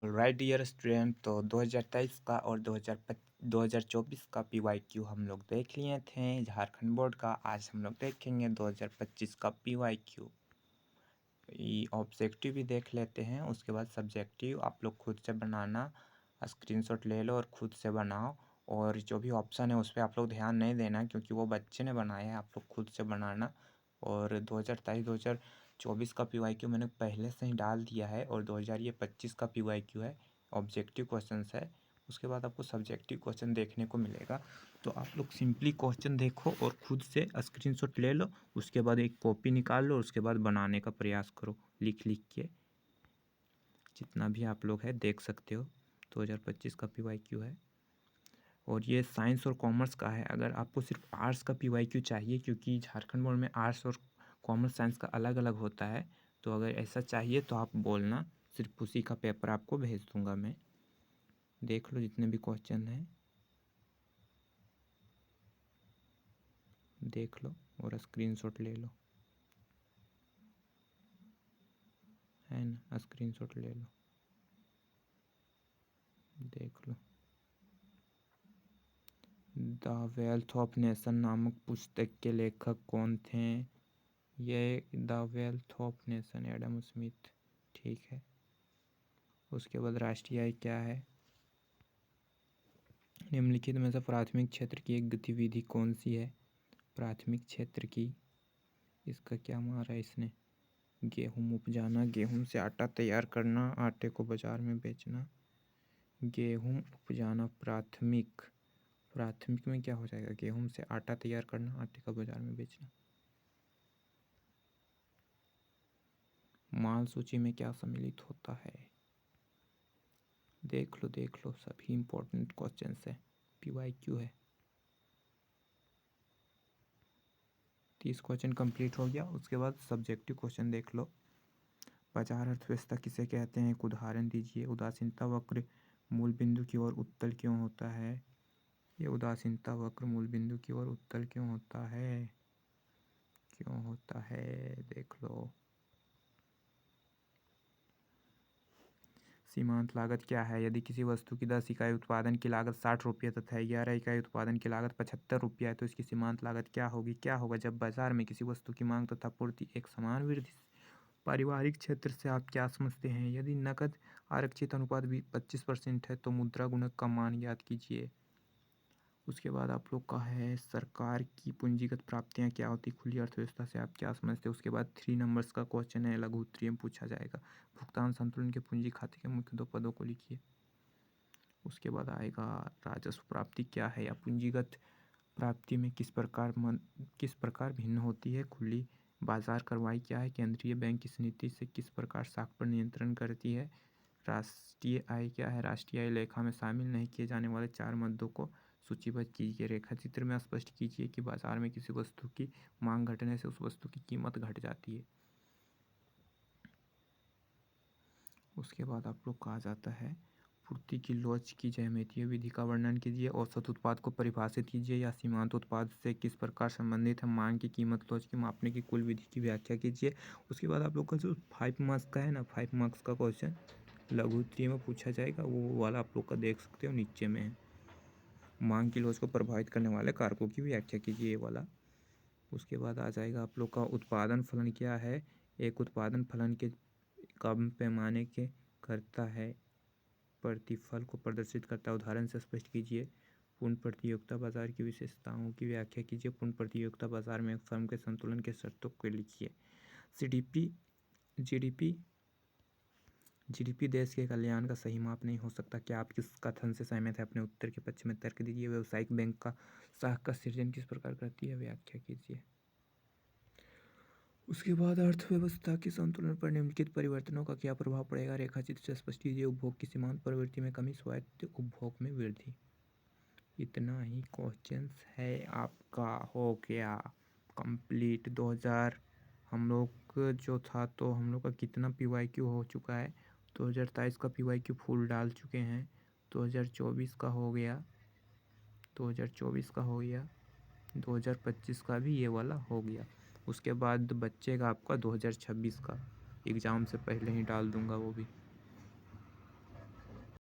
Right dear student, तो 2023 का और 2024 का PYQ हम लोग देख लिए थे झारखंड बोर्ड का। आज हम लोग देखेंगे 2025 का PYQ। ऑब्जेक्टिव भी देख लेते हैं, उसके बाद सब्जेक्टिव आप लोग खुद से बनाना, स्क्रीनशॉट ले लो और खुद से बनाओ। और जो भी ऑप्शन है उस पर आप लोग ध्यान नहीं देना क्योंकि वो बच्चे ने बनाया है, आप लोग खुद से बनाना। और 2023-2024 का PYQ मैंने पहले से ही डाल दिया है और 2025 का PYQ है, ऑब्जेक्टिव क्वेश्चंस है। उसके बाद आपको सब्जेक्टिव क्वेश्चन देखने को मिलेगा, तो आप लोग सिंपली क्वेश्चन देखो और खुद से स्क्रीनशॉट ले लो। उसके बाद एक कॉपी निकाल लो, उसके बाद बनाने का प्रयास करो लिख के। जितना भी आप लोग है देख सकते हो, 2025 का PYQ है। और ये साइंस और कॉमर्स का है। अगर आपको सिर्फ आर्ट्स का PYQ चाहिए, क्योंकि झारखंड बोर्ड में आर्ट्स और कॉमर्स साइंस का अलग अलग होता है, तो अगर ऐसा चाहिए तो आप बोलना, सिर्फ उसी का पेपर आपको भेज दूंगा मैं। देख लो जितने भी क्वेश्चन हैं, देख लो और स्क्रीनशॉट ले लो, है ना। स्क्रीनशॉट ले लो, देख लो। द वेल्थ ऑफ नेशन नामक पुस्तक के लेखक कौन थे? ये the wealth of nation, Adam Smith, ठीक है। उसके बाद राष्ट्रीय आय क्या है? निम्नलिखित में से प्राथमिक क्षेत्र की एक गतिविधि कौन सी है? प्राथमिक क्षेत्र की, इसका क्या मारा है इसने? गेहूँ उपजाना, गेहूँ से आटा तैयार करना, आटे को बाजार में बेचना। गेहूँ उपजाना प्राथमिक, प्राथमिक में क्या हो जाएगा? गेहूँ से आटा तैयार करना, आटे का बाजार में बेचना। माल सूची में क्या सम्मिलित होता है? देख लो, सभी इंपॉर्टेंट क्वेश्चंस है, PYQ है। 30 क्वेश्चन कंप्लीट हो गया। उसके बाद सब्जेक्टिव क्वेश्चन देख लो। बाजार अर्थव्यवस्था किसे कहते हैं? एक उदाहरण दीजिए। उदासीनता वक्र मूल बिंदु की ओर उत्तल क्यों होता है? ये उदासीनता वक्र मूल बिंदु की ओर उत्तल क्यों होता है? क्यों होता है, देख लो। सीमांत लागत क्या है? यदि किसी वस्तु की 10 इकाई उत्पादन की लागत 60 रुपये तथा 11 इकाई उत्पादन की लागत 75 रुपया है, तो इसकी सीमांत लागत क्या होगी? क्या होगा जब बाजार में किसी वस्तु की मांग तथा पूर्ति एक समान वृद्धि? पारिवारिक क्षेत्र से आप क्या समझते हैं? यदि नकद आरक्षित अनुपात भी 25% है तो मुद्रा गुणक का मान ज्ञात कीजिए। उसके बाद आप लोग का है सरकार की पूंजीगत प्राप्तियां क्या होती? खुली अर्थव्यवस्था से आप क्या समझते हैं? उसके बाद 3 नंबर्स का क्वेश्चन है, लघु उत्तरीय में पूछा जाएगा। भुगतान संतुलन के पूंजी खाते के मुख्य 2 पदों को लिखिए। उसके बाद आएगा राजस्व प्राप्ति क्या है या पूंजीगत प्राप्ति में किस प्रकार भिन्न होती है? खुली बाजार कार्रवाई क्या है? केंद्रीय बैंक किस नीति से किस प्रकार साख पर नियंत्रण करती है? राष्ट्रीय आय क्या है? राष्ट्रीय आय लेखा में शामिल नहीं किए जाने वाले 4 मदों को सूचीबद्ध कीजिए। रेखा चित्र में स्पष्ट कीजिए कि बाजार में किसी वस्तु की मांग घटने से उस वस्तु की कीमत घट जाती है। उसके बाद आप लोग कहा जाता है पूर्ति की लोच की ज्यामितीय विधि का वर्णन कीजिए। औसत उत्पाद को परिभाषित कीजिए या सीमांत उत्पाद से किस प्रकार संबंधित है? मांग की कीमत लोच की मापने की कुल विधि की व्याख्या कीजिए। उसके बाद आप लोग का जो 5 मार्क्स का है ना, 5 मार्क्स का क्वेश्चन लघु उत्तरीय में पूछा जाएगा, वो वाला आप लोग का देख सकते हो नीचे में है। मांग की लोच को प्रभावित करने वाले कारकों की व्याख्या कीजिए, ये वाला। उसके बाद आ जाएगा आप लोग का उत्पादन फलन क्या है? एक उत्पादन फलन के कम पैमाने के करता है, प्रतिफल को प्रदर्शित करता है, उदाहरण से स्पष्ट कीजिए। पूर्ण प्रतियोगिता बाजार की विशेषताओं की व्याख्या कीजिए। पूर्ण प्रतियोगिता बाजार में एक फर्म के संतुलन के शर्तों को लिखिए। जीडीपी देश के कल्याण का सही माप नहीं हो सकता। क्या आप किस कथन से सहमत है? अपने उत्तर के पक्ष में तर्क दीजिए। व्यावसायिक बैंक का साख का सृजन किस प्रकार करती है? व्याख्या कीजिए। उसके बाद अर्थव्यवस्था के संतुलन पर निम्नलिखित परिवर्तनों का क्या प्रभाव पड़ेगा? रेखाचित्र से स्पष्ट कीजिए। उपभोग की सीमांत प्रवृत्ति में कमी, स्वायत्त उपभोग में वृद्धि। इतना ही क्वेश्चंस है, आपका हो गया कंप्लीट। 2000 हम लोग जो था, तो हम लोग का कितना PYQ हो चुका है? 2023 का PYQ फुल डाल चुके हैं। 2024 का हो गया, 2024 का हो गया, 2025 का भी ये वाला हो गया। उसके बाद बच्चेगा आपका 2026 का, एग्ज़ाम से पहले ही डाल दूंगा वो भी।